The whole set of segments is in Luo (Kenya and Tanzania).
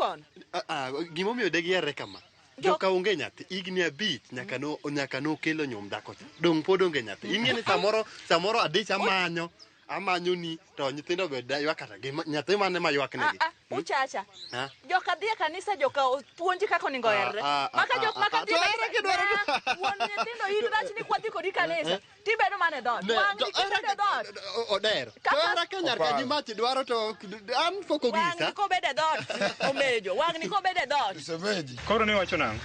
kono. Gimomiyo de giere kama. Joka onge nyathi igni abich nyaka no kelo nyom dhako cha. Dong pod onge nyathi. Ing'eni samoro adich amanyo ni to nyithindo be ywak kata nyathi mane ma ywak negi. Uchacha. Joka dhie kanisa joka puonji kaka onego herre. Maka jok maka dhie kanisa. Wuon nyithindo in rach ni kwadhi kodi kanisa. Tibedo mane dot. Wang ni tibedo dot. Oder. Kara ka nyar ka nyimati dwaro to an foko gisa. Wang ko bede dot. Omejo. Wang ni ko bede dot. Semeji. Koro ne wacho nang'o?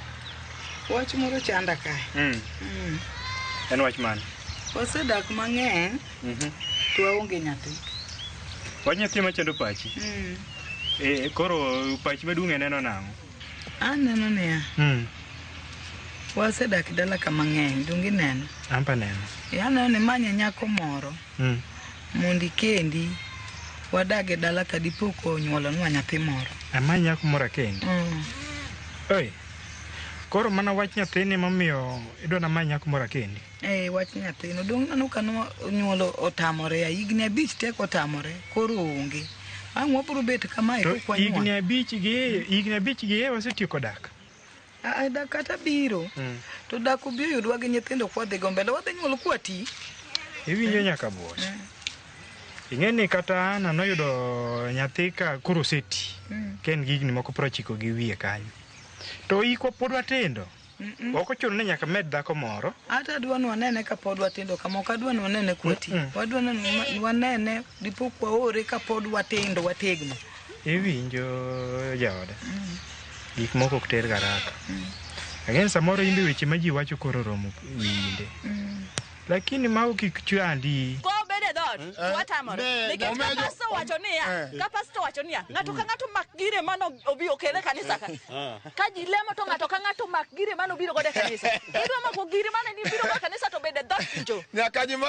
Wach moro chanda kae. En wach mane? Wasedak mang'eny. To waonge nyathi. Wach nyathi machando pachi. Koro pachi maduong' neno nang'o? Aneno niya. Wasedak dala ka mang'eny, donge neno. Ampa neno. Aneno ni manya nyako moro. Mondi kendi wadage dala ka dipo ko nyuolonwa nyathi moro. Amanya nyako moro kendi. Oi. Koro mana wach nyathini mamiyo idwana manya nyako moro kendi. Wach nyathino dong nanu kano nyuolo otamore ya igni abich tek otamore koro onge. Ang' wabiro bet kamae to kwa nyuol. Igni abich gi wasetieko dak. Dak kata biro. To dak obiro yudwa gi nyithindo kwa dhi gombele wadhi nyuolo kwa ti. Iwinjo nyaka buoch. Ing'eni kata an noyudo nyathi ka koro seti. Ken gigni moko 90 gi wiye kanyo. To ikwa pod watindo. Oko chuno ni nyaka med dhako moro. Ata dwani wanene ka pod watindo kama ok adwani wanene kwati. Wadwani wanene dipo kwa ore ka pod watindo wategno. Iwinjo jaoda. Gik moko ok ter garaka. Again samoro imbe weche ma ji wacho koro romo winde. Lakini mau kik chwandi. Ko bede dot. Watamore. Nikech kapasto wacho niya. Kapasto wacho niya. Ng'ato ka ng'ato mak gire mano obi okele kanisa ka. Ka ji lemo to ng'ato ka ng'ato mak gire mano biro gode kanisa. Idwa mako gire mano ni biro go kanisa to bede dot jo. Nyaka jima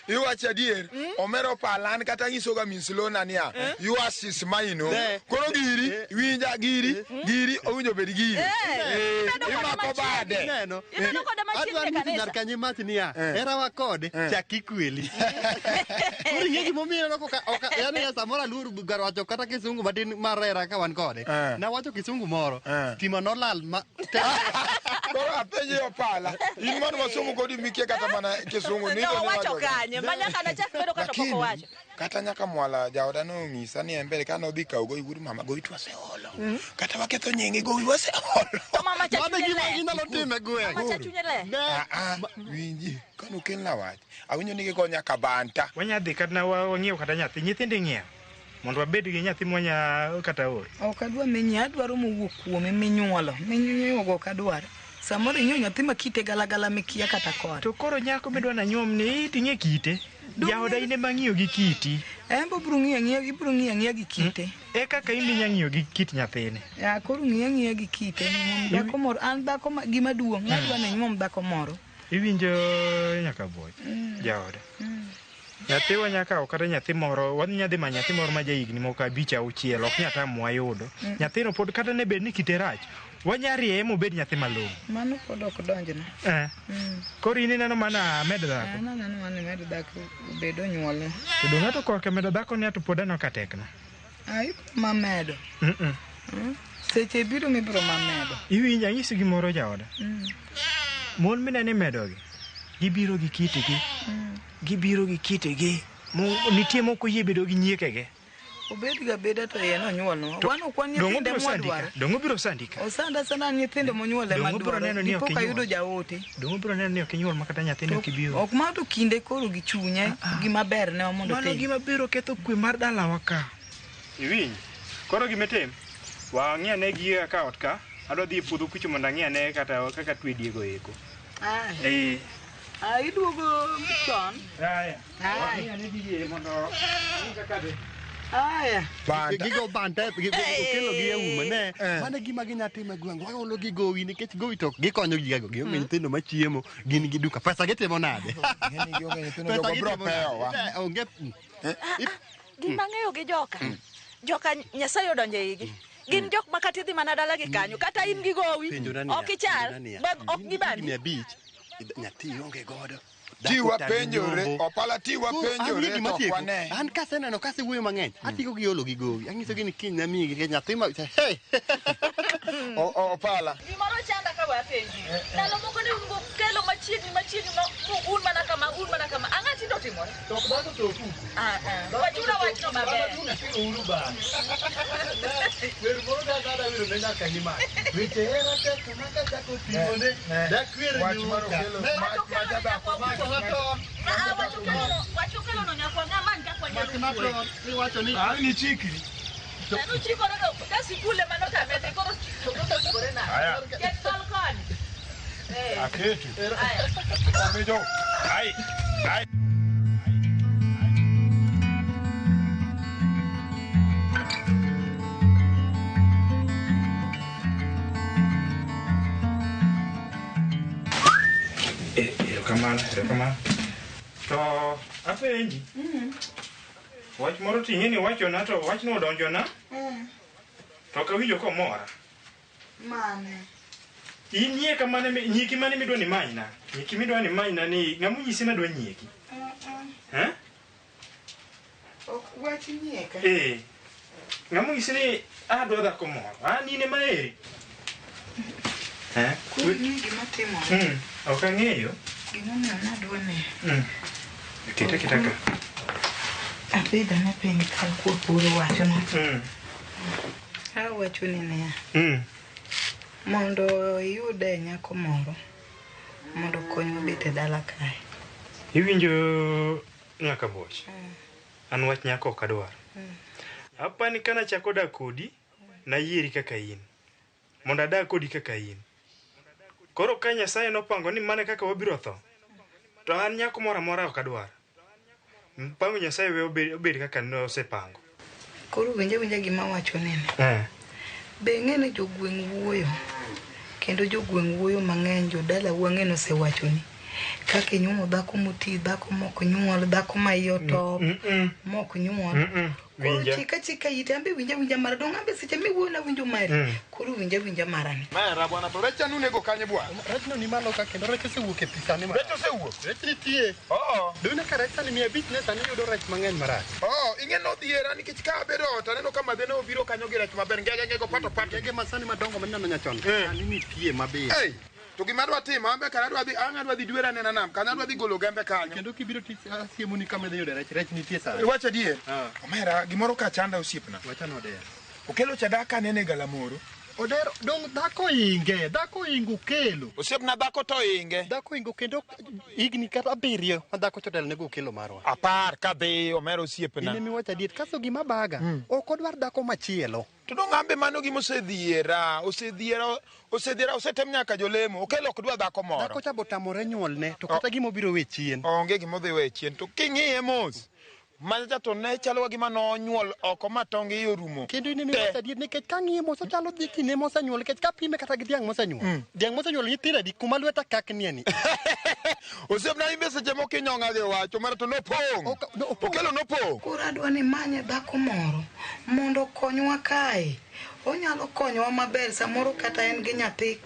iwacho adier. Omero palan kata nyiso ga minslona niya. You assist maino. Koro giri winja giri owinjo bed giri. Imako bade. Neno. Ibedo kode machine kanisa. Nyar ka nyimati niya. Era wakode chaki kweli. Kuri ng'e gimomiyo no yani samoro aluor gar wacho kata kisungu matin marera ka wan kode. Na wacho kisungu moro. Stima nolal Koro apenje opala. In mano masomo kodi mikie kata mana kisungu ni. No wacho kanye. Manyaka na chak bedo kata poko wacho. Kata nyaka mwala jaoda no ng'isa ni mbele kana odhi kaw go iguri mama go itwa se holo. Kata waketho nyingi go iwase holo. To mama cha Mama gima inyalo time gweng'. Mama cha chunyele. Winji kano ken la wach. Awinjo ni go nyaka banta. Wanya dhi kata wang'iew kata nyathi nyithindi ng'iew. Mondo wabed gi nyathi mwanya kata ol. Ok adwa menyi adwaro mowuok kuome minyuolo. Minyuolo ok adwaro. Samoro inyo nyathi makite galagala mikia kata kore. To koro nyako midwa na nyuom ni ting'e kite. Jaoda ine mang'iyo gi kiti. Embo biro ng'iyo gi kite. Kaka iminya ng'iyo gi kit nyathine. Ya koro ng'iyo gi kite. Dhako moro an dhako gima duong' adwa ni nyuom dhako moro. Iwinjo nyaka buoch. Jaoda. Nyathi wanyaka kata nyathi moro wanyadhi ma nyathi moro ma jaigni moko 5 6 ok nyata mwayudo. Nyathino pod kata ne bed ni kite rach. Wanyarie mobed nyathi malong'o. Mano pod ok donjna. Koro in neno mana med dhako. Neno mana med dhako bedo nyuol. To do ng'ato korka medo dhako ni to pod ano ka tekno. Ai mamedo. Seche biro mibiro mamedo. Iwinja nyisi gimoro jaoda. Mon minene medogi. Gibiro gi kitegi. Gibiro gi kitegi. Nitie moko yie bedo gi nyiekege. Obed ga beda to yeno nyuolno. Wano kwan nyithinde mwadwaro. Dongo biro sandika. Osanda sana nyithinde monyuole madwaro. Ipoka yudo jaote. Dongo biro neno ni ok inyuol makata nyathine ok ibiro. Ok mato kinde koro gi chunye gima ber ne mondo tim. Mano gima biro ketho kwe mar dalawa ka. Iwinj. Koro gimetem. Wang'ia ne gi ka ot ka. Adwa dhi puodho kucho mondo ang'ia ne kata kaka twe diego eko. Iduogo chon. Wang'ia ne gi mondo kaka de. Gigo banta okelo gi euma ne mane gima ginyatime gweng' waolo gi gowi nikech gowi to gikonyo gigago gionge nyithindo machiemo gin gi duka pesa gitimo nade onge gima ng'eyo gi joka Nyasaye odonje igi gin jok makati dhi mana dala gi kanyo kata in gi gowi ok ichal ok gibandi abich nyathi onge godo Tiwa penjore, opala tiwa penjore to kwane. An kaseneno kasewuoyo mang'eny, atieko gi olo gi gowi. Anyisogi ni kiny namigi gi nyathi ma hey. Opala. Gimoro chanda ka wapenji. Ndalo moko ne ungo kelo machiegni ma un mana kama. Ang'ati ndo timore. Tok dhako toku. Wachuna wachno maber. Uru ba. Wer moro dada wiro ne nyaka ni ma. Weche era te kama ka chako timone. Da kwere Wach maro kelo wachokelo no nyakwa ng'ama nyakwa nyalo. Iwacho ni ni chikri. Ano chiko no ka sikule mano ka mete koro kore na. Get tol kon. Aketu. Amejo. Ai. Kamano. To apenji. Wach moro ting'eni wachona to wachno odonjona. To kawinjo komora. Mane? Inyie kamane nyiki mane midwa ni manyna. Nyiki midwa ni manyna ni ng'amu nyisi nadwa nyieki. Ok wach nyieka. Ng'amu nyisi ni adwa dhako moro. Nine maeri. Kuni gima timo. Ok ang'eyo. Gimomiyo nadwa ne. Kita ka. Abeda ne piny ka puro wachno. Wacho ni ne. Mondo iyude nyako moro mondo konyo bet e dala kae. Iwinjo nyaka boch. An wach nyako ok adwar. Apani kana chako dak kodi na yieri kaka in. Mondo adak kodi kaka in. Koro ka Nyasaye nopango ni mane kaka wabiro tho. To an nyako moro amora ok adwar. Pango Nyasaye we obed kaka nosepango. Koro winja gima wacho nene. Be ng'ene jogweng' wuoyo. Kendo jogweng' wuoyo mang'eny jodala wang'eno osewachoni. Kaka inyuomo dhako moti, dhako mok nyuol, dhako ma iye otop, mok nyuol. Koro chika ite ambe winja mara dong ambe seche miwuoyo na winjo mari. Koro winja marani. Mara bwana to recha nunego kanye bwana. Rechno ni malo ka kendo reche sewuok e pisani ma. Recha sewuok. Rech nitie. Dune ka recha ni 500 ne sani yudo rech mang'eny marach. Ing'e no dhiera nikech ka bedo ot aneno ka madhene obiro kanyo gi rech maber ngege go pato. Ngege masani madongo maneno nyachon. Ani nitie maber. To gima dwa timo ambe kana dwa dhi dwera nena nam kana dwa dhi golo gembe kanyo. Kendo kibiro siemo ni kama yudo rech nitie sa. Wacha dier. Omera gimoro ka chanda osiepna. Wacha no der. Okelo chadaka nene galamoro. Odero dong dhako ingo kelo. Osiepna dhako to inge. Dhako ingo kendo igni kata 7 ma dhako chotel nego kelo marwa. 10 ka dhi omera osiepna. Ine mi wacha diet kaso gima baga. Ok odwar dhako machielo. To dong ambe mano gima osedhiera osetem nyaka jolemo okelo ok dwa dhako moro. Dhako cha botamore nyuolne to kata gima obiro we chien. Onge gima odhi we chien to king'iye mos. Manja to ne chalo gima no nyuol oko matonge yorumo. Kendo ine mi wacha diet nikech ka ng'iye mos ochalo dhi kine mos anyuol nikech ka pime kata gi dhiang' mos anyuol. Dhiang' mos anyuol nyithindo adi kuma lweta kakni ani. Osiepna imbe seche moko inyong'a gi wacho mara to nopong'. Okelo nopong'. Koro adwa ni manye dhako moro mondo konywa kae. Onyalo konyowa maber samoro kata en gi nyathi.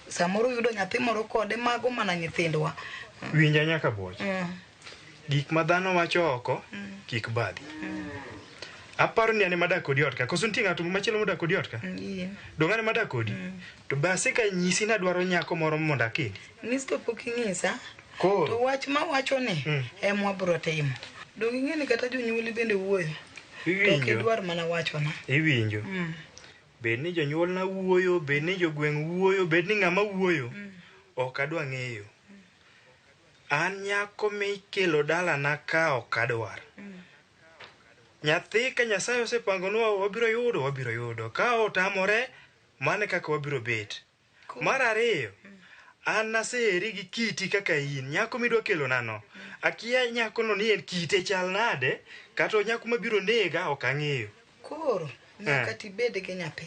Samoro yudo nyathi moro kode mago mana nyithindwa. Winja nyaka boch. Gik ma dhano wacho oko kik badhi. Aparo ni ane madak kodi ot ka. Koso nitie ng'ato machielo modak kodi ot ka? Dong' ane madak kodi? To base ka nyisi nadwaro nyako moro mondo akendi. Nyisi to pok inyisa. Koro. To wach ma wacho ni ema wabiro timo. Dong' ing'e ni kata jonyuoli bende wuoyo. To ok idwar mana wachona. Iwinjo. Bed ni jonyuol na wuoyo, bed ni jogweng' wuoyo, bed ni ng'ama wuoyo. Ok adwa ng'eyo. An nyako mikelo dala na ka ok adwar. Nyathi ka Nyasaye osepangonwa wabiro yudo. Ka otamore mane kaka wabiro bet. Mar ariyo, an naseri gi kiti kaka in. Nyako midwa kelo nano. Akia nyako no ni en kite chal nade, kata nyako mabiro nega ok ang'eyo. Koro nyaka tibed gi nyathi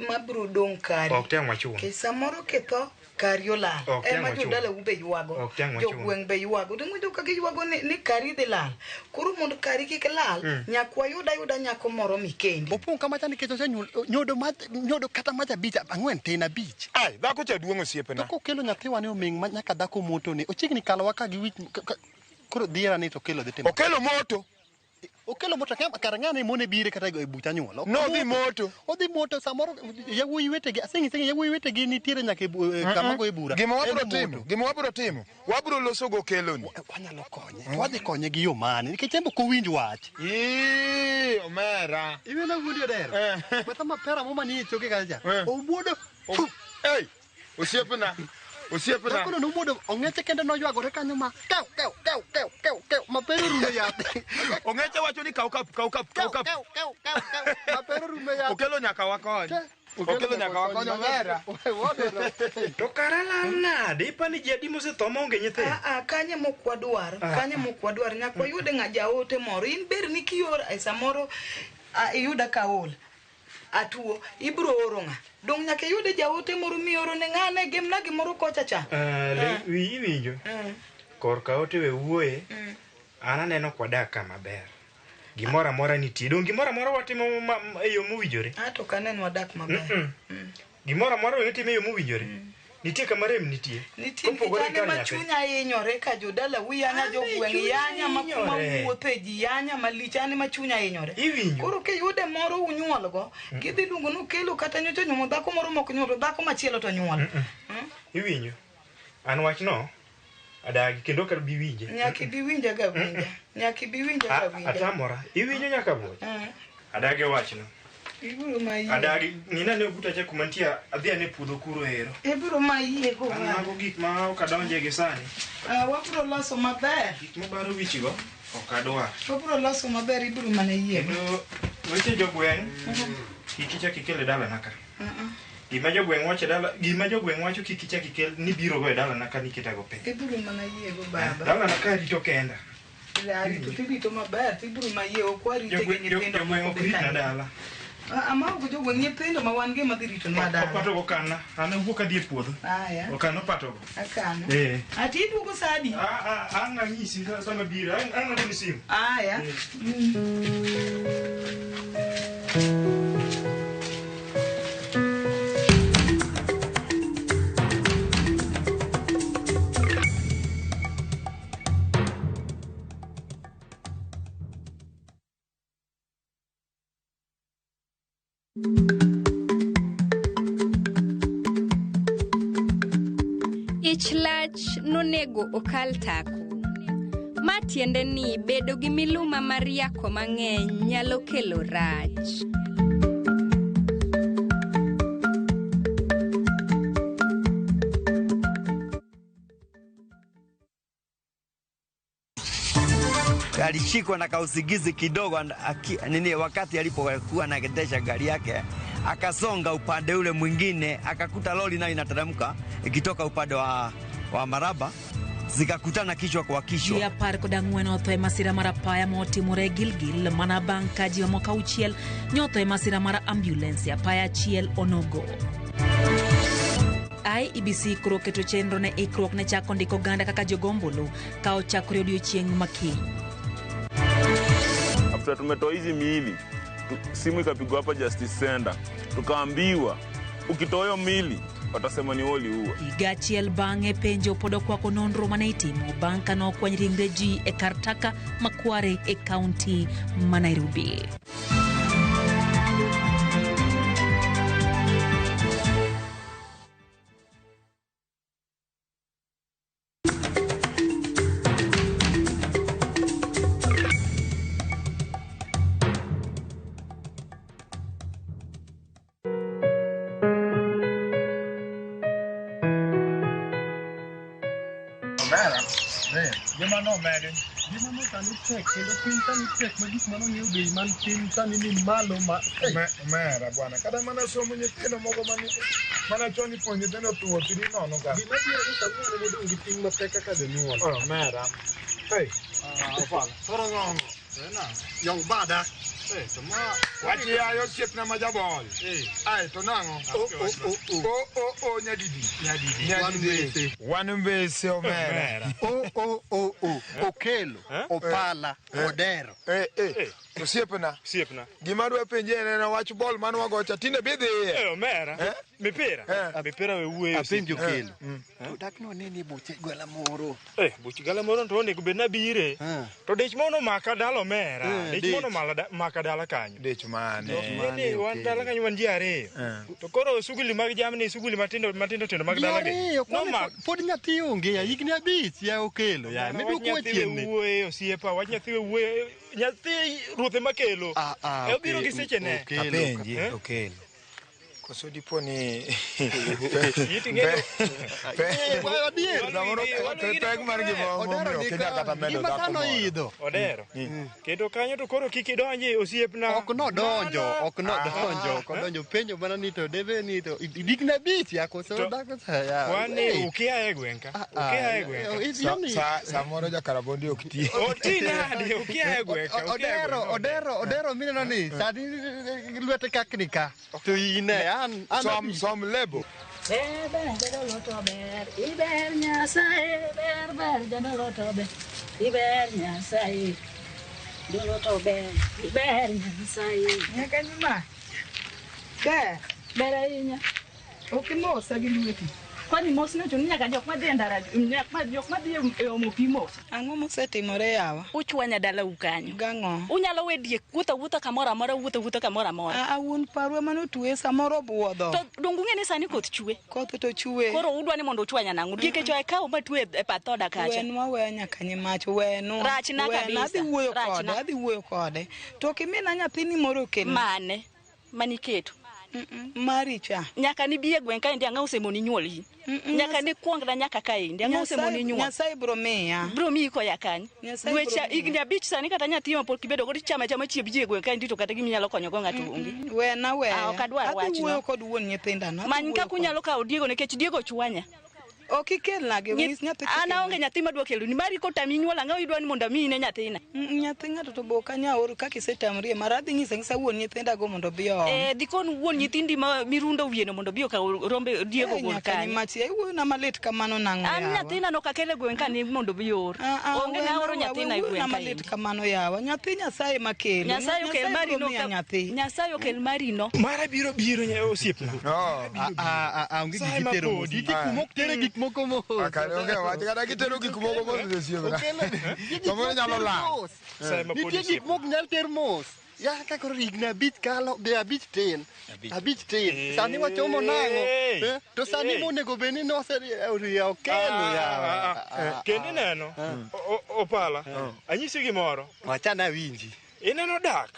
mabiro dong kari ok tem wachun ke samoro ketho kari olal ema jodala ube ywago jogweng' be ywago to ka giywago ni kari dhi lal koro mondo kari kik lal nyakwa yuda nyako moro mikendi opong kama chani keto nyodo kata macha bich ang'wen tin abich ai dhako cha duong' osiepena to kokelo nyathiwa ne oming nyaka dhako moto ni ochiegni kalowa ka giwich koro dhiera ni to kelo dhi timo okelo moto kara ng'ane mone bire kata e bucha nyuolo odhi moto samoro yawuoyi wetegi aseng'iseng'e yawuoyi wetegi nitiere nyaka kama go e bura gima wabiro timo wabiro loso go keloni wanyalo konye wadhi konye gi yo mane nikech embo kowinj wach omera iwena wuondi odero bata mapera moma ni choke kacha obuodo osiepena kono nomuodo ong'eche kende noywagore kanyo ma kew mapero rume yath ong'eche wacho ni kaw kap mapero rume yath okelo nyaka wakony vera to kara lal nade ipani jadi mosetho maonge nyithindo kanye mokwadwar nyakwa yude ng'a jaote moro in ber ni kior samoro iyuda kaol atuo ibro oro ng'a dong nyaka yude jaote moro mioro ne ng'ane gemna gimoro kocha cha iwinjo korka ote we wuoye an aneno kwadak kama ber gimoro amora nitie dong gimoro amora watimo e yo mowinjore to kaneno wadak maber gimoro amora watimo e yo mowinjore nitie kama rem nitie kitane machunya hinyore ka jodala wiyanya jogweng' yanya makuma wuothe ji yanya malichane machunya hinyore koro ke yude moro unyuolgo gidhi luongo nokelo kata nyocho nyumo dhako moro mok nyuolo dhako machielo to nyuol iwinjo an wachno adagi kendo kar biwinje nyaki biwinja ga winja atamora iwinjo nyaka buoch adagi wachno iburo mai adagi nina ne obuta cha kumantia adhia ne puodho kuro ero iburo mai ego anago gik ma okadonje gi sani waburo loso maber gik mabaro wichigo okadwa waburo loso maber iburo mana yie kendo weche jogweng' kikicha kikele dala naka gima jogweng' wacho kikicha kikel ni biro go e dala naka niketago pe iburo mana yie go baba dala naka rito kenda rito maber iburo mai yie okwarite gi nyithindo jogweng' ok rit na dala amago jogweng' nyithindo ma wan gi madhi rito na dala opato go kana an wuok adhi e puodho okano pato go akano ati iduogo sadi an ang'isi sama biro an ng'ado simu Ich lach nonego okal tako. Ma tiende ni bedo gi miluma mar yako mang'eny nyalo kelo rach. Alishikwa na kausigizi kidogo wakati alipokuwa anaendesha gari yake, akasonga upande ule mwingine, akakuta lori nayo inateremka ikitoka upande wa Maraba, zikakutana kichwa kwa kichwa. Ya parko dang'wen otho e masira mar apaya motimore Gilgil mana bang' ka ji moko auchiel nyotho e masira mar ambulance apaya achiel onogo. IEBC koro keto chenro ne ikruok ne chako ndiko ganda kaka jogombolo ka ochakore odiochieng' makiny. After tumetoa hizi miili, simu ikapigwa hapa Justice Center, tukaambiwa ukitoa hiyo miili watasema ni woli huwa. Higa achiel bang'e penjo pod okwako nonro mane itimo bang' ka nokwany ringre ji e kar taka Makware e kaunti ma Nairobi. Gimano mede. Gimano tani tek, kendo piny tani tek ma gik mano ng'eyo bei man piny tani ni malo ma mera bwana. Kada mana somo nyithindo moko mana choni po nyithindo tuwo tiri nono ka. Gima biro ni samoro ne modong gi piny matek kaka jonyuol. Mera. Hey. Opala. Toro ng'ongo. Young bada. Wachi ayo chiep na majabol. Ai to nango. O nyadidi. Wan mbese omera. Okelo, opala, odero. To siepna. Gima dwa penje en wach bol man wagocha tinde bidhi. Omera. Mipira we wuoyo. Apenjo Okelo. To dak no nini buche gwela moro. Buche gwela moro to onego bed nabire. To dich mono maka dalo Omera. Dich mono maka dala kanyo. Dich mane. Ni wan dala kanyo wan ji ariyo. To koro suguli mag jamni suguli matindo mag dala gi. No ma pod nyathi onge ya higni 5 ya Okelo ya. Meduoko chiemni. Wuoyo osiepa wach nyathi wuoyo. Nyathi ruothe makelo. Obiro gi seche ne. Apenji Okelo. Koso dipo ni iting'eyo odero kendo kanyo to koro kik idonji osiepna. Ok nodonjo penjo mana ni to debe ni to digna bich ya koso dako ya wani ukia e gwenka samoro jakarabondi okti otinade ukia e gwenka odero mine ni sadi lwete kaknika to ine som lebo Iber Nyasaye ber jadolo to ber Iber Nyasaye jadolo to ber Iber Nyasaye Nyaka ni ma. ber ahinya. Okimosa gi lweti. Kwani mos ne chuni nyaka jok madhi ndara jok madhi e omo pi mos. Ang'o mosetimore yawa? Uchwanya dala ukanyo. Gang'o? Unyalo wedie wuotho kamoro amora wuotho kamoro amora. Wuon parwa manotwe samoro buodho. To dongu ng'e ni sani koth chwe. Koth to chwe. Koro udwa ni mondo uchwanya nang'o? Dieke cho ikaw matwe e pathoda kacha. Wenwa we nyaka nyimach wenu. Rachna kabisa. Adhi wuoyo kode. To kimina nyathini moro kendo. Mane? Maniketo. Maricha. Nyaka ni biye gwen kae ndi ang'o semoni nyuoli. Nyaka ni kuongna nyaka kae ndi ang'o semoni nyuol. Nyasaye bro miyi ko yakany. Dweche igni 5 sani kata nyathi ma pok kibedo go chama chieb ji gwen kae ndi to kata giminyalo konyo go ng'ato onge. Wena we. Ok adwar wach. Adhi wuoyo kod wuon nyithinda no. Many kaka unyalo kawo Diego nikech Diego chwanya. Ok ikel nage wis nyathi. An aonge nyathi madwa kelo ni mari kotami nyuol ang'o idwa ni mondo amine nyathina. Nyathi ng'ato to boka nyaor kaka isetamrie maradhi ng'isa wuon nyithinda go mondo bi on. Dikon wuon nyithindi ma mirundo wieno mondo bi okaw rombe Diego go kanyo. Machi wuoyo na malit kamano nang'o yawa. An nyathina no kakele gwen kani mondo bi or. Onge na oro nyathina e gwen na malit kamano yawa. Nyathi Nyasaye makelo. Nyasaye okel mari no Nyasaye okel mari no. Mara biro osiepna. Onge gitero modi kumok tere gik moko mo. Onge wach kata kitero gik moko mo osiepna. Kamano nyalo la. Nitie gik mok nyal ter mos. Ya ka koro higni 5 kalo be 5 tin. Sani wachomo nang'o? To sani monego bed ni Okelo ya. Kendi neno opala. Anyisi gimoro. Wachana winji. Ineno dak.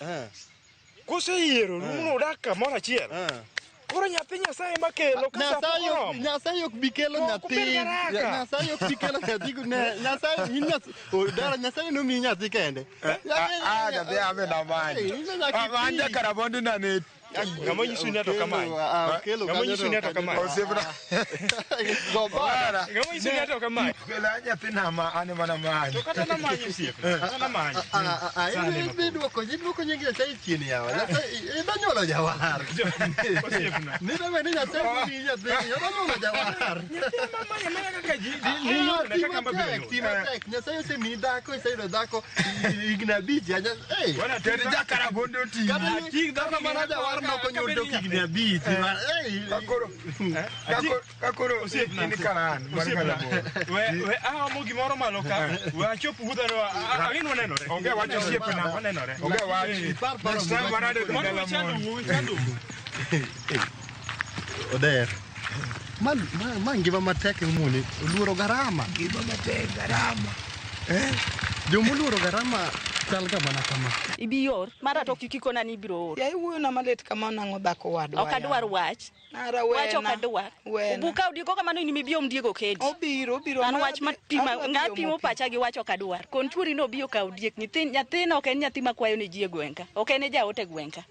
Koseyiero rumo dak kamoro achiel. Koro nyathi Nyasaye makelo Nyasaye ok bi kelo nyathi. Nyasaye ok bi kelo nyathi. Nyasaye no mi nyathi kende. Nyathi amena mani. Amanja karabondi na ne. Ngamo nyisu ni ato kamae. Ngamo nyisu ni ato kamae. Osiepna. Gobara. Ngamo nyisu ni ato kamae. Kela nyathi na ma ane mana mani. To kata na manyi osiepna. Kata na manyi. Idwoko nyingi Nyasaye chien yawa. Idanyolo jawar. Osiepna. Nida bende Nyasaye mi nyathi. Idanyolo jawar. Nyasaye osemi dhako, iseyudo dhako higni 5. Wana teri jakarabondi oti. Kata mana jawar nokonyudo higni 5. Kakoro osiepna ni karan. We amo gimoro malo ka. We achop udhano. Agin wanenore. Onge wach osiepna. Wanenore. Onge wach. Next time wanade Mano chando. Oder. Man ngima matek muni. Oluoro garama. Ngima matek garama. Jomoluoro garama chal kama na kama. Ibiyor mara to kikona ni biro. Ya wuoyo na malit kamano nang'o dhako wadwa. Ok adwar wach. Wach ok adwar. Buka Diego kamano ni mibiom Diego kedi. Obiro. An wach ng'apimo pacha gi wach ok adwar. Konchuri no biyo kaw Diek nyathina ok en nyathi makwayo ne ji e gwenka. Ok en jaote gwenka.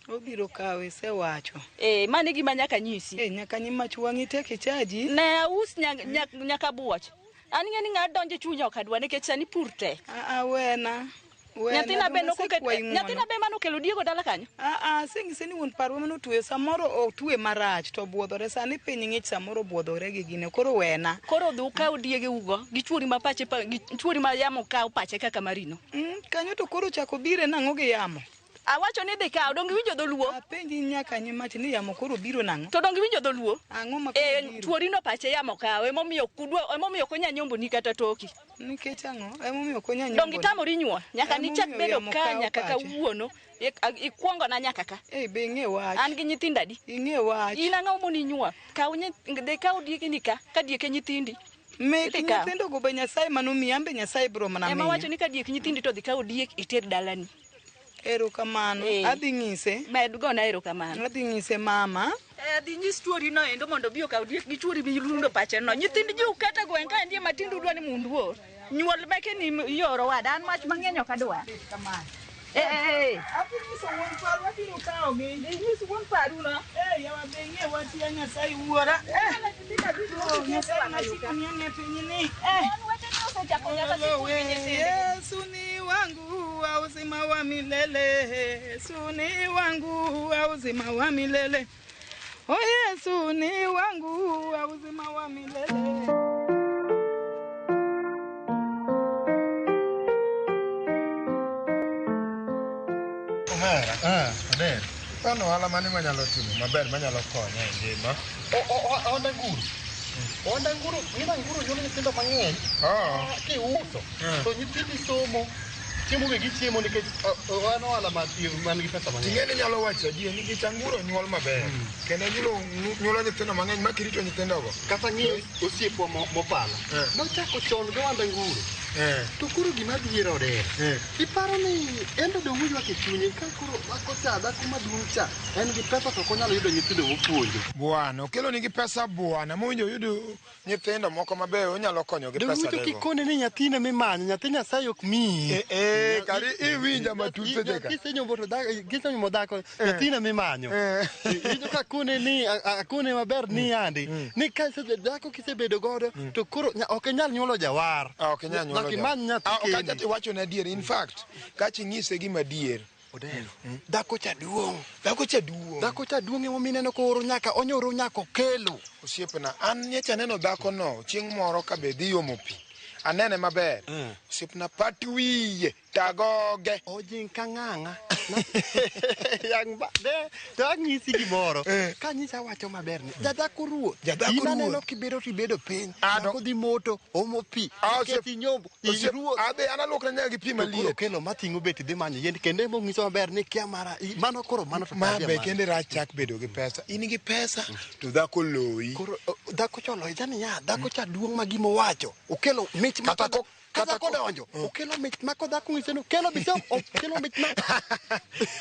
Obiro kawe sewacho. Mane gima nyaka nyisi. Nyaka nyimach wang'i tek e chaji. Ne aus nyaka buoch. An ng'eni ng'at donje chunya ok adwa nikech sani pur tek. Wena. Nyathina be nokuket nyathina be mano kelo diego dala kanyo. Sengise ni wuon parwa mano tuwe samoro otuwe marach to buodhore sani piny ng'ich samoro buodhore gi gine koro wena. Koro dhi ukaw diege ugo gi chuori ma pache gi chuori ma yamo kaw pache kaka marino. Kanyo to koro chako bire nang'o gi yamo. Awacho ni dhi kaw dongi winjo dholuo. Apenji nyaka nyimati ni yamo koro biro nang'o. To dongi winjo dholuo. Ang'o ma koro biro? Chuori no pache yamo kaw emomiyo konya nyombo ni kata toki. Nikech ang'o? Emomiyo konya nyombo. Dongi tamori nyuol nyaka ni chak bedo ka nyaka kawuono. Ikuongo na nyaka ka. Be ing'e wach. An gi nyithindo adi? Ing'e wach. In ang'o moni nyuol? Kaw dieke ni ka dieke nyithindi. Mek nyithindo go be Nyasaye manomiyi ambe Nyasaye biro mana miyi. Ema wacho ni ka diek nyithindi to dhi kaw diek iter dalani. Erokamano. Adhi ng'ise. Med gona erokamano. Adhi ng'ise mama. Adhi nyis chuori no endo mondo bi okaw diek gi chuori bi lundo pache no. Nyithind ji ukata gweng' ka ndie matindo udwa ni mundu wuor. Nyuol meke ni yoro wada an mach mang'eny ok adwa. Api nyiso wuon paru abiro kawo gi. Nyis wuon paru no. Yawa be ing'e wach ya Nyasaye wuora. Nyasaye masiko ni ane piny ni. Yesu ni wangu wa uzima wa milele. Yesu ni wangu wa uzima wa milele. Oh Yesu ni wangu wa uzima wa milele. Maber. Pano ohala mane manyalo timo maber manyalo konya e ngima? Onda nguru. Onda nguru, ina nguru nyuolo nyithindo mang'eny. Kiuso. To nyithindi somo. Chiemo gi chiemo nikech an ohala man gi pesa mang'eny. Ting'e ni nyalo wacho adier nikech anguro nyuol maber. Kendo nyuolo nyithindo mang'eny ma kirito nyithindogo. Kata ng'iyo osiepwa mopala. Nochako chon gi wanda nguru. To koro gima dhiero der. Iparo ni endo dong ywak e chunye ka koro dhako cha dhako maduong' cha en gi pesa to konyalo yudo nyithindo mopuonjo. Bwana okelo nigi pesa bwana mowinjo yudo nyithindo moko mabeyo onyalo konyo gi pesa dego. Kikone ni nyathine mimanyo nyathi Nyasaye ok miyi. Kari iwinja matut seche ka. Kisenyuomo dhako nyathine mimanyo. Ijo ka kone ni akone maber ni andi ni ka dhako kisebedo godo to koro ok inyal nyuolo jawar. Ok inyal nyuolo. Kachati wacho na adier, in fact, kachi ng'ise gima dier. Odero. Dhako cha duong'. Dhako cha duong'. Dhako cha duong' emo mineno ko oro nyaka onyoro nyaka okelo. Osiepna, an nyecha neno dhako no chieng' moro ka be dhi omo pi. Anene maber. Osiepna pat wiye tagoge. Ojing ka ng'ang'a. Yang ba de to ang'isi gimoro. Ka nyisa wacho maber ni. Jadhako ruoth. Inaneno kibedo tibedo piny. Dhako dhi moto omo pi. Keti nyombo. Ruoth. Abe analuokra nyaka gi pi maliet. Kelo mating'o beti dhi manyo yien kendo emo ng'iso maber ni kia mara mano koro mano to mabe kende rach chak bedo gi pesa. In gi pesa to dhako loyi. Koro dhako choloyi jani ya dhako cha duong' ma gimo wacho. Okelo mich matako. Kata kodonjo, okelo mich mako dhako ng'ise no, kelo biso, okelo mich ma.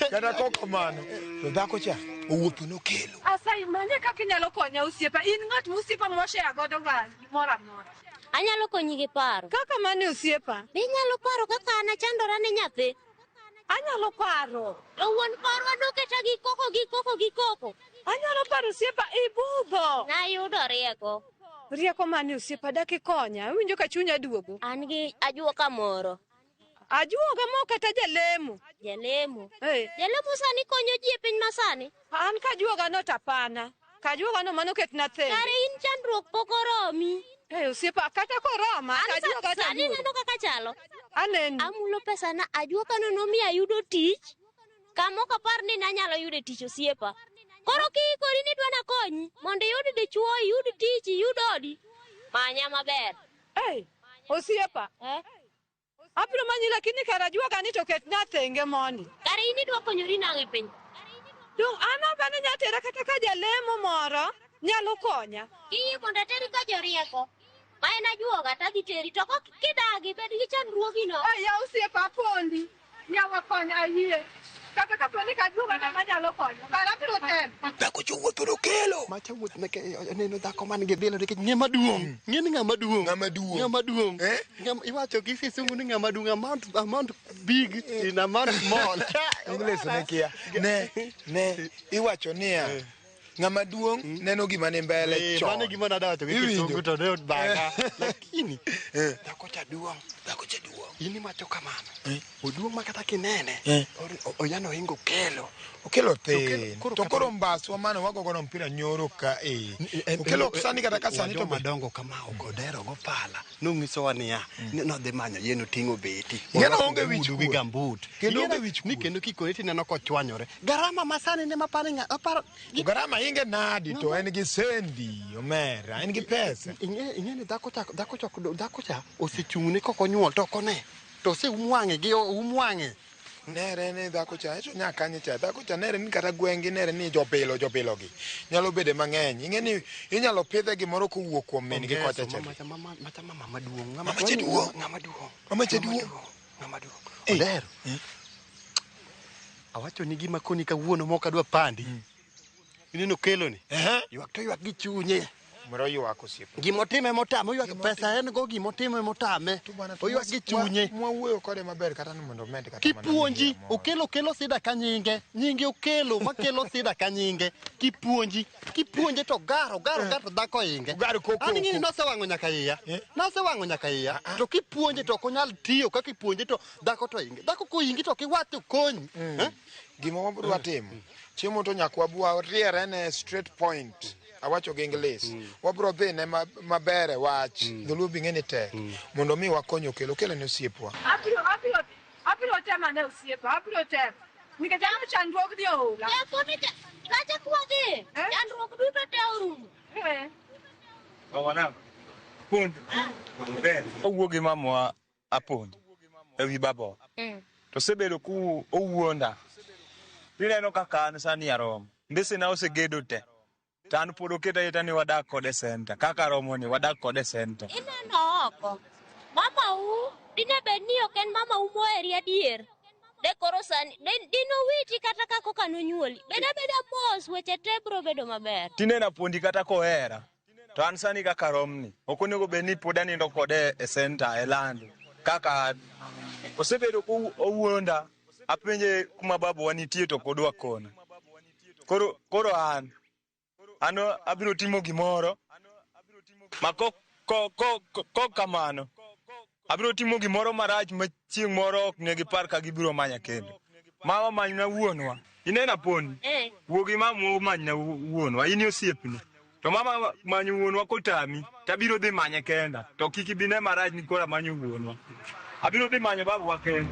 Kata koko mano, to dhako cha, owuotho nokelo. Asai, manye kaka inyalo konya osiepa, in ng'at musiepa moshea godo ga moro amora. Anyalo konyi gi paro. Kaka mane osiepa? Be inyalo paro kaka an achandora ne nyathi? Anyalo paro. Wuon parwa noketa gi koko. Anyalo paro osiepa ibudho. Nayudo rieko. Rieko mane osiepa dak ikonya, winjo ka chunya duogo. An gi ajuoka moro. Ajuoga mo kata jalemo? Jalemo. Jalemo sani konyo ji e piny masani. An kajuoga no tapana. Kajuoga no mano ketna thembe. Kare in chandruok pok oromi. Osiepa kata koroma kajuoga ta. Sani neno kaka chalo. Aneno. Amulo pesa na ajuoga no nomiya yudo tich. Kamoko par ni nanyalo yudo tich osiepa. Koro kikori ni dwana konyi mondo iyud dichuo, iyud tich, iyud odi. Manya maber. Osiepa. Abiro manyi lakini kara juoga ni to ketna thenge mondi. Kare in idwa konyori nang'o e piny? Dong an bende nyatera kata ka jalemo moro nyalo konya. Kiyie mondo ateri ka jorieko. Ma en ajuoga tadhi teri to kok kidagi bed gi chandruogino. Ya osiepa pondi. Nyawa konya ayie. Kaka kaponi kajuoga na manyalo konyo. Kara biro tem. Dhako chowuotho nokelo. Macha wuoth meke neno dhako man gi bilo nikech ng'ama duong'. Ng'eni ng'ama duong'. Ng'ama duong'. Iwacho gi kisungu ni ng'ama duong' amount big in amount small. English ne kia. Ne iwacho niya. ng'ama duong' neno gima ni mbele chon. Mane gima nadawa to kisungu to ne baga. Lakini dhako cha duong'. Ini macho kamano. Oduong' makata kinene. Oyano hingo kelo. Okelo te. To koro mbaswa mano wago gono mpira nyoro ka okelo sani kata kasani to madongo kama ogodero go pala. Nungiso wania. No de manyo yeno tingo beti. Yeno onge wichu gi gambut. Kendo onge wichu. Ni kendo kikoreti neno kochwanyore. Garama masani ne mapare nga apara. Garama inge nadi to en gi sendi omera en gi pesa. Ingene dhako cha osechung'ne kokonyuol to kone. To se umwange gi umwange. Nere ne dhako cha eto nyaka nyicha dhako cha nere ni kata gwengi nere ni jopilo gi nyalo bede mang'eny ing'eni inyalo pidhe gimoro kowuok kuom min gi kocha cha mama maduong' ng'ama chaduong' Odero awacho ni gima koni kawuono mok adwa pandi ineno kelo ni ywak to ywak gi chunye moro ywak osiep gimotime motame ywak pesa en go gimotime motame oywak gi chunye mwawuoyo kode maber kata ni mondo med kata kipuonji okelo sida ka nyinge okelo makelo sida ka nyinge kipuonje to garo dhako inge ani ngini nosewang'o nyaka iya to kipuonje to konyal tiyo ka kipuonje to dhako to inge dhako ko ingi to kiwacho konyi gima wabro timo chiemo to nyakwa bua riere ne straight point awacho gi English wabro dhi ne mabere wach dholuo bing'eni tek mondo mi wakonyo kelo ne osiepwa apiro tema ne osiepa apiro tema nikech ano chandruok dhi oula kacha kuodhi chandruok duto te orumo Pond. Owuogi mamwa apond ewi babo. To sebedo ku owuonda. Ineno kaka an sani arom. Mbese na osegedo te. Tan pod oketa yeta ni wadak kode center. Kaka romo ni wadak kode center. Ineno oko. Mama u dine bedni oken mama u moeri adier. De koro sani dino witi kata kako kanonyuoli. Beda mos weche te bro bedo maber. Tinena pondi kata kohera. To an sani kaka romni. Okonego bedni pod anindo kode e center e land. Kaka osebedo ku owuonda apenje kuma babu wanitie to kodwa kona. Koro ano abiro timo gimoro ma ko kamano abiro timo gimoro marach ma chieng' moro ok ne gipar ka gibiro manya kendo. Mama manyna wuonwa. Inena poni. Wuogi mamu manyna wuonwa. Ini osiepni. To mama manyo wuonwa kotami, tabiro dhi manye kenda. To kiki bine marach ni kora manyo wuonwa. Abiro dhi manyo babu wa kenda.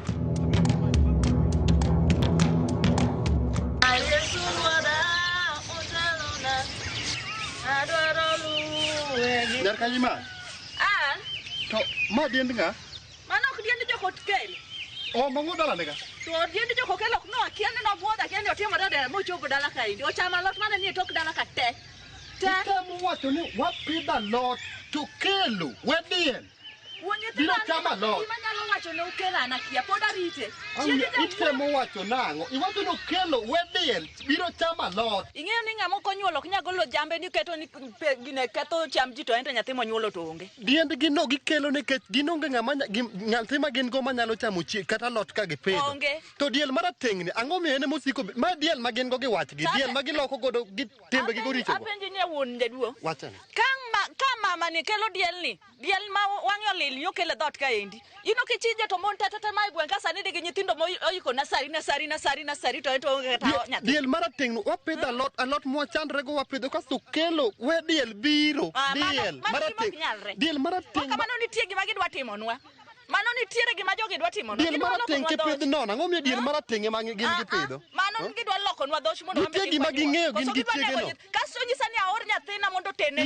Nyarka yima. To ma diend nga? Mano ok diend jokot kel. Mango dala nega. To diend jokot kel ok no akiane no buoda akiane otimo dada mochopo dala kaindi. Ochama lot mane ni tok dala ka te. Temu wacho ni wapidha lot to kelo wedien. Biro chama lot. Imanyalo wacho ne ukela na kia pod arite. Itemo wacho nango. Iwacho no kelo wedien biro chama lot. Ing'eyo ni ng'ama konyuolo ok nyagolo jambe ni keto ni gine ketho cham ji to ento nyathi monyuolo to onge. Diend gi no gikelo nikech ginonge ng'ama nyathi ma gin go manyalo chamo kata lot ka gipidho. Onge. To diel marateng' ni ang'o miyo ene mosiko ma diel ma gin go giwach gi diel ma giloko godo gi timbe gi goricho go. Apenji ne wuon jaduo. Wachane. Ka mama ni kelo diel ma wang'yo lil yo kele dot ka endi. Ino kichije to mon tata mai gwen ka sani de nyithindo moyiko nasari to ento onge kata nyathi. Diel marateng' no wapidho a lot mwachandre go wapidho kasto kelo we diel biro. Diel marateng'. Diel marateng'. Kamano nitie gima gidwa timonwa. Mano nitiere gima jogi dwa timonwa. Diel marateng' kipidh nono ang'o miyo diel marateng' ema gin gipidho. Mano gidwa lokonwa dhoch mondo nitie gima ging'eyo gin gitiege no. Kasto nyisa ni aor nyathina mondo tene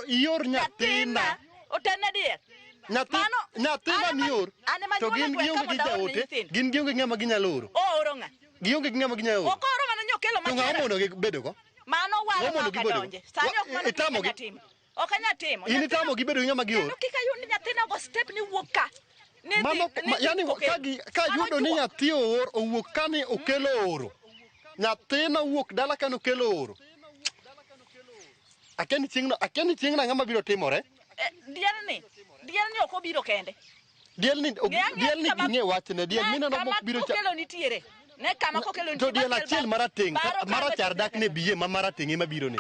yor nyathina. Otene diel. Nyathina miyor. To gin gionge gi jaote. Gin gionge ng'ama ginyalo oro. Oro ng'a? Gionge gi ng'ama ginyalo oro. Ok oro ng'ano nyokelo machera. To ng'ama mondo gibedo go? Mano wala ma kadonje. Sani ok mano itamo timo. Ok anya timo. Ini tamo gibedo gi ng'ama gioro. Kika yuni nyathina go step ni wuok ka. Mano yani ka yudo ni nyathi owuok kani okelo oro. Nyathina wuok dala kano kelo oro. Akeni chieng'no ng'ama biro timore? Diel ni ok obiro kende. Diel ni ging'e wachne diel mineno mok biro kelo nitiere. Ne kama kokelo to diel achiel marateng marachar dak ne biye ma marateng ema biro ni.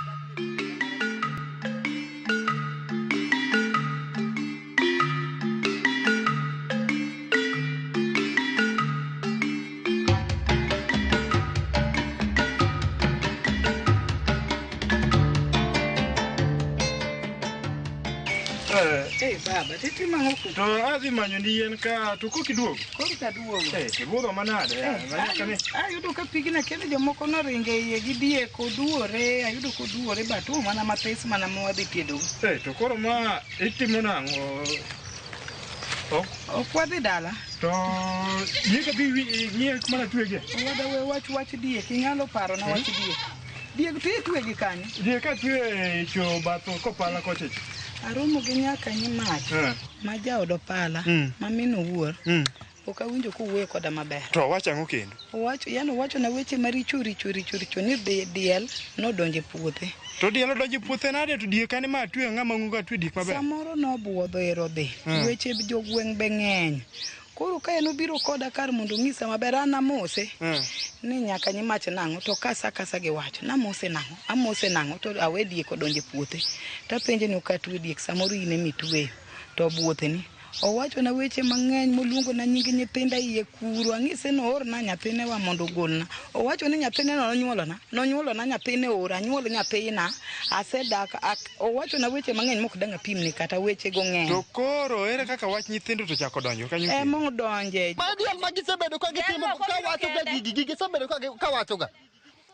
Baba, titi mango ku. To adhi manyo ni yen ka to kokiduogo. Koro ka duogo. Ibuodho manade? Ayudo ka pigna kendo jomoko noringe iye gi diek oduore, ayudo koduore ba tuo mana mathis mana mwadhi tiedo. To koro ma itimo nang'o? Ok wadhi dala. To diek adhi ng'iye kuma natwege? Wada we wach diek, ing'alo paro na wach diek. Diek to itwegi kanyo? Diek atwe cho batho kopala kocha. Aromo gi nyaka ni mach ma jaod opala ma mino wuor ok awinjo kuwuoyo koda maber. To wacho ang'o kendo? Wacho na weche maricho ni diel nodonjo e puothe. To diel odonjo e puothe nade to diek kane ma atwe ng'ama ng'ungo atwe dik maber? Samoro nobuodho ero dhi. Weche jogweng' be ng'eny. Koro ka en obiro koda kar mondo ng'isa maber an amose ni nyaka ni mach nang'o to kasa gi wacho namose nang'o to awe diek odonjo e puothe tapenje ni okatwe diek samoro ine mitweyo to buothe ni owacho na weche mang'eny moluongo na nying nyithinda iye kuro ang'ise no or na nyathine wa mondo golna owacho ni nyathine no nonyuolo na nyathine or anyuol nyathina asedak owacho na weche mang'eny mok dang apimni kata weche go ng'eny. To koro ere kaka wach nyithindo to chako donjo kanyo? Mong donje ma diel ma gisebedo ka gitimo ka wacho ga gigi gisebedo ka wacho ga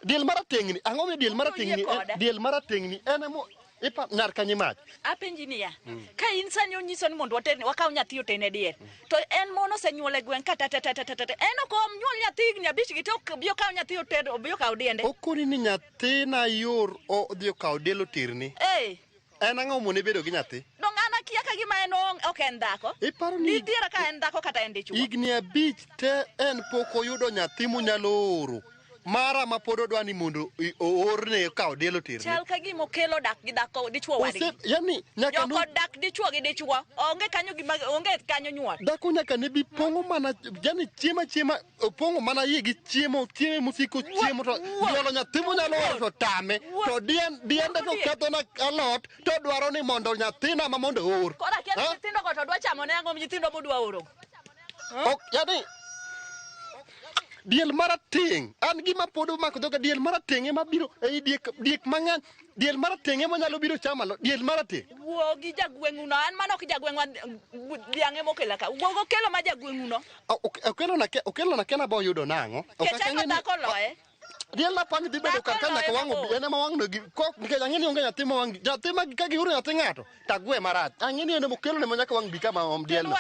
diel maratengni ang'o mi diel maratengni en mo ipa nar kanye mach apenji niya ka in sani onyiso ni mondo wakaw nyathi otene diel to en mono senyuole gweng kata en ok omnyuol nyathi higni abich gi to obiro kaw nyathi otene obiro kaw diende okoni ni nyathi na yor odhi kaw diel otirni en ang'o mone bedo gi nyathi dong an akia ka gima en ok en dhako nitiere ka en dhako kata en dichuo higni abich te en pok oyudo nyathi monyalo oro mara ma pod odwani mondo oorne kaw diel otirne chal ka gima okelo dak gi dhako dichuo wadgi yani nyaka no dak dichuo gi dichuo onge kanyo nyuol dhako nyaka ne bi pongo mana yani chiema pongo mana yie gi chiemo musiko chiemo to nyuolo nyathi monyalo oro to tame to diende to ketho na alot to dwaro ni mondo nyathina ma mondo or kora kia nyithindo go to dwa chamo ne ang'o nyithindo bodwa oro yani diel marateng an gima pod omako dhoga diel marateng ema biro ei diek mang'eny diel marateng ema nyalo biro chamalo diel marateng wuo gi jagweng'uno an mano ok jagweng'wa dhiang' ema okelo ka wuogo kelo ma jagweng'uno okelo na kena bo yudo nang'o ketego dhako loye diel na pani dhi bedo kar nyaka wang'o ene ma wang'no nikech ang'e ni onge nyathi ma wang' nyathi ma ka giuro nyathi ng'ato tagwe marach ang'e ni ene mokelo ne ma nyaka wang' bi kama om diel no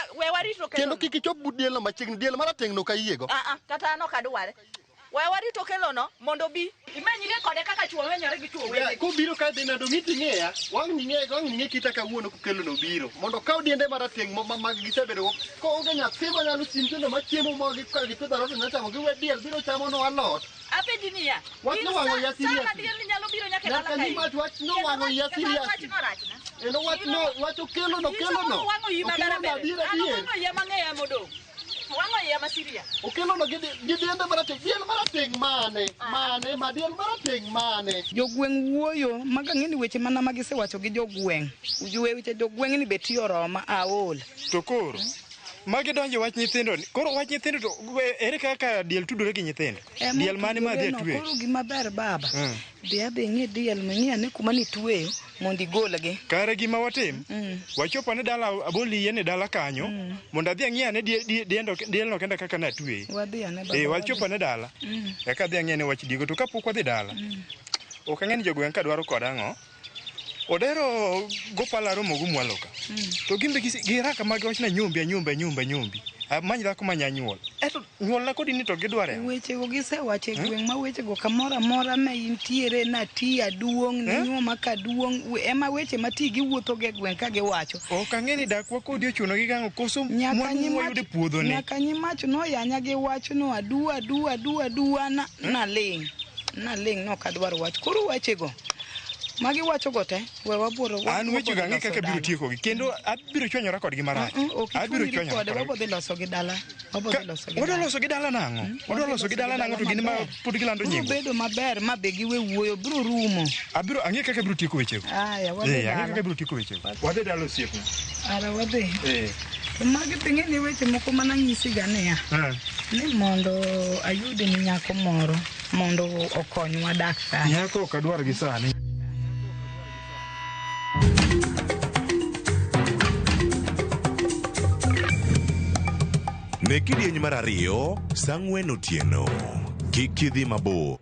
kendo kik ichop but diel no machiegni diel marateng' no ka iyiego kata an ok adware we warito kelo no mondo bi imenyire kode kaka chuo menyore gi chuo wede kobiro ka dhi nado ng'iti ng'eya wang' ng'e kita kawuono kokelo no biro mondo kaw diende marateng' mag gisebedo ko onge nyathi manyalo simtendo machiemo mogi ka gipidho alot nyachamo giwe diel biro chamo no alot apenji niya wach no wang'o ya serious sama diel nyalo biro nyaka dala kae wach no wang'o ya serious eno wach okelo no wang'o yi maber wang'o ya mang'eya modong wang'o ya masiria okelo no gi diende marateng' diel marateng' mane ma diel marateng' mane jogweng' wuoyo magang'eni weche mana magisewacho gi jogweng' weche jogweng' ni beti oroma aol to koro magi donjo wach nyithindo koro wach nyithindo to ere kaka diel tudore gi nyithindo diel mane ma dhi twe koro gima ber baba dhi ng'e diel mang'e ane kuma nitweyo mondo igolgi kare gima watim wachopo ne dala aboli yene dala kanyo mondo adhi ang'e ane diel no kenda kaka natwe wachopo ne dala eka adhi ang'e ne wach diego to kapok wadhi dala ok ang'e ni jogweng' ka dwaro koda ang'o odero gopala romo gumwalo ka to gimbe giraka mag wachna nyumbi amany dhako manya nyuol eto nyuol na kodi ni to gidware weche go gisewache gweng' ma weche go kamora mora ma intiere na ti aduong' ne nyoma ka duong' ema weche mati giwuotho ge gweng' ka giwacho ok ang'eni dakwa kodi ochuno gi gang'o koso mwanyu wayude puodho ne nyaka nyimach no yanya gi wach no adu na ling no kadwaro wach koro weche go Magi wacho go te, we wabuoro. An weche ga ng'e kaka biro tieko gi kendo abiro chwanyora kodgi marach. Abiro chwanyora kodgi. Wabodhi loso gi dala. Wadwa loso gi dala nang'o? Wadwa loso gi dala nang'o to gin ma pod gilando nyingo. Bedo maber ma be giwe wuoyo biro rumo. Abiro ang'e kaka biro tieko weche. Aya, wadhi dala. Ang'e kaka biro tieko weche. Wadhi dala osiepna. Ara wadhi. Magi peng'e ni weche moko mana nyisi ga niya. Ni mondo ayud ni nyako moro mondo okonywa dak ka. Nyako ok adwar gi sani. Ne kidieny mar 2 sa 4 otieno. Kik idhi mabor.